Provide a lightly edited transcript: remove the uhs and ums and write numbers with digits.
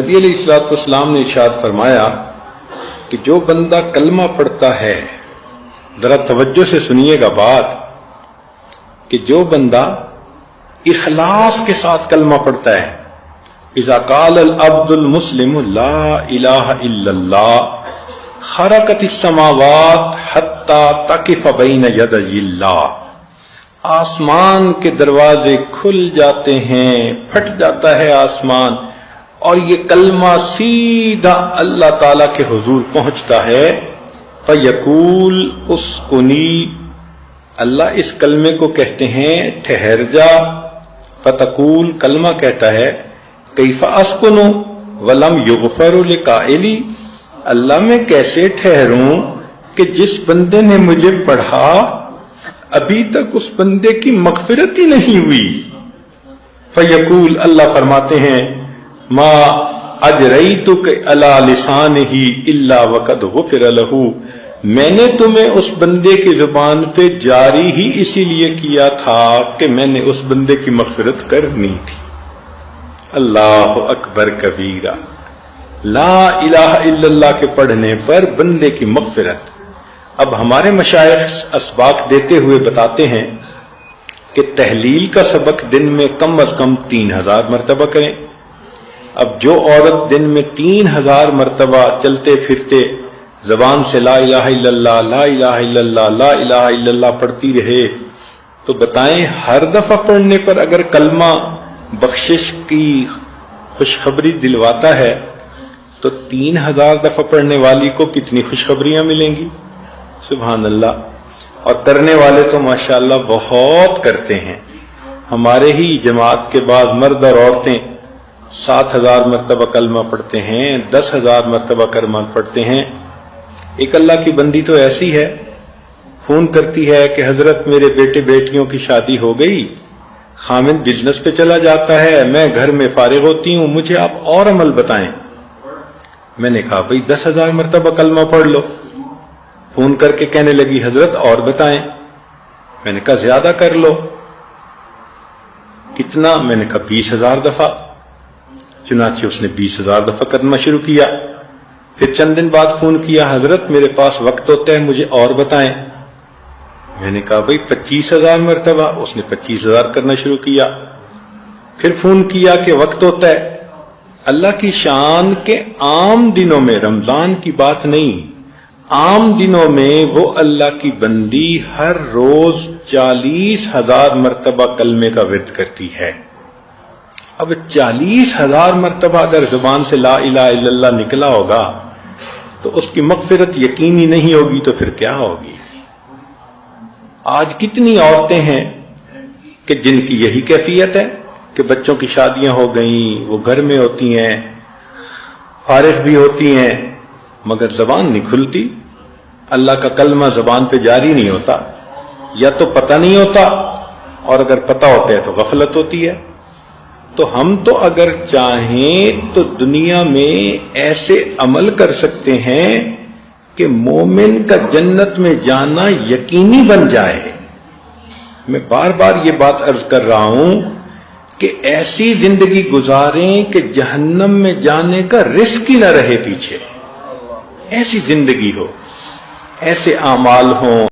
نبی علیہ الصلوۃ والسلام نے ارشاد فرمایا کہ جو بندہ کلمہ پڑھتا ہے، ذرا توجہ سے سنیے گا بات، کہ جو بندہ اخلاص کے ساتھ کلمہ پڑھتا ہے، اذا قال العبد المسلم لا الہ الا اللہ خرقت السماوات حتی تقف بین یدی اللہ، آسمان کے دروازے کھل جاتے ہیں، پھٹ جاتا ہے آسمان، اور یہ کلمہ سیدھا اللہ تعالی کے حضور پہنچتا ہے۔ فیقول اسکنی، اللہ اس کلمے کو کہتے ہیں ٹھہر جا۔ فتقول، کلمہ کہتا ہے کیف اسکن ولم یغفر لقائلی، اللہ میں کیسے ٹھہروں کہ جس بندے نے مجھے پڑھا ابھی تک اس بندے کی مغفرت ہی نہیں ہوئی۔ فیقول، اللہ فرماتے ہیں ما اجریتک علی لسانہ الا وقد غفر لہ، میں نے تمہیں اس بندے کی زبان پہ جاری ہی اسی لیے کیا تھا کہ میں نے اس بندے کی مغفرت کرنی تھی۔ اللہ اکبر کبیرہ، لا الہ الا اللہ کے پڑھنے پر بندے کی مغفرت۔ اب ہمارے مشائخ اسباق دیتے ہوئے بتاتے ہیں کہ تحلیل کا سبق دن میں کم از کم 3000 مرتبہ کریں۔ اب جو عورت دن میں 3000 مرتبہ چلتے پھرتے زبان سے لا الہ الا اللہ لا الہ الا اللہ لا الہ الا اللہ پڑھتی رہے، تو بتائیں ہر دفعہ پڑھنے پر اگر کلمہ بخشش کی خوشخبری دلواتا ہے تو 3000 دفعہ پڑھنے والی کو کتنی خوشخبریاں ملیں گی۔ سبحان اللہ۔ اور کرنے والے تو ماشاءاللہ بہت کرتے ہیں۔ ہمارے ہی جماعت کے بعد مرد اور عورتیں 7000 مرتبہ کلمہ پڑھتے ہیں، 10000 مرتبہ کلمہ پڑھتے ہیں۔ ایک اللہ کی بندی تو ایسی ہے، فون کرتی ہے کہ حضرت میرے بیٹے بیٹیوں کی شادی ہو گئی، خامد بزنس پہ چلا جاتا ہے، میں گھر میں فارغ ہوتی ہوں، مجھے آپ اور عمل بتائیں۔ میں نے کہا بھئی 10000 مرتبہ کلمہ پڑھ لو۔ فون کر کے کہنے لگی حضرت اور بتائیں۔ میں نے کہا زیادہ کر لو۔ کتنا؟ میں نے کہا 20000 دفعہ۔ چنانچہ اس نے 20000 دفعہ کرنا شروع کیا۔ پھر چند دن بعد فون کیا حضرت میرے پاس وقت ہوتا ہے، مجھے اور بتائیں۔ میں نے کہا بھئی 25000 مرتبہ۔ اس نے 25000 کرنا شروع کیا۔ پھر فون کیا کہ وقت ہوتا ہے۔ اللہ کی شان کے عام دنوں میں، رمضان کی بات نہیں، عام دنوں میں وہ اللہ کی بندی ہر روز 40000 مرتبہ کلمے کا ورد کرتی ہے۔ اب 40000 مرتبہ اگر زبان سے لا الہ الا اللہ نکلا ہوگا تو اس کی مغفرت یقینی نہیں ہوگی تو پھر کیا ہوگی؟ آج کتنی عورتیں ہیں کہ جن کی یہی کیفیت ہے کہ بچوں کی شادیاں ہو گئیں، وہ گھر میں ہوتی ہیں، فارغ بھی ہوتی ہیں، مگر زبان نہیں کھلتی، اللہ کا کلمہ زبان پہ جاری نہیں ہوتا، یا تو پتہ نہیں ہوتا، اور اگر پتہ ہوتا ہے تو غفلت ہوتی ہے۔ تو ہم تو اگر چاہیں تو دنیا میں ایسے عمل کر سکتے ہیں کہ مومن کا جنت میں جانا یقینی بن جائے۔ میں بار بار یہ بات عرض کر رہا ہوں کہ ایسی زندگی گزاریں کہ جہنم میں جانے کا رسک ہی نہ رہے پیچھے، ایسی زندگی ہو، ایسے اعمال ہوں۔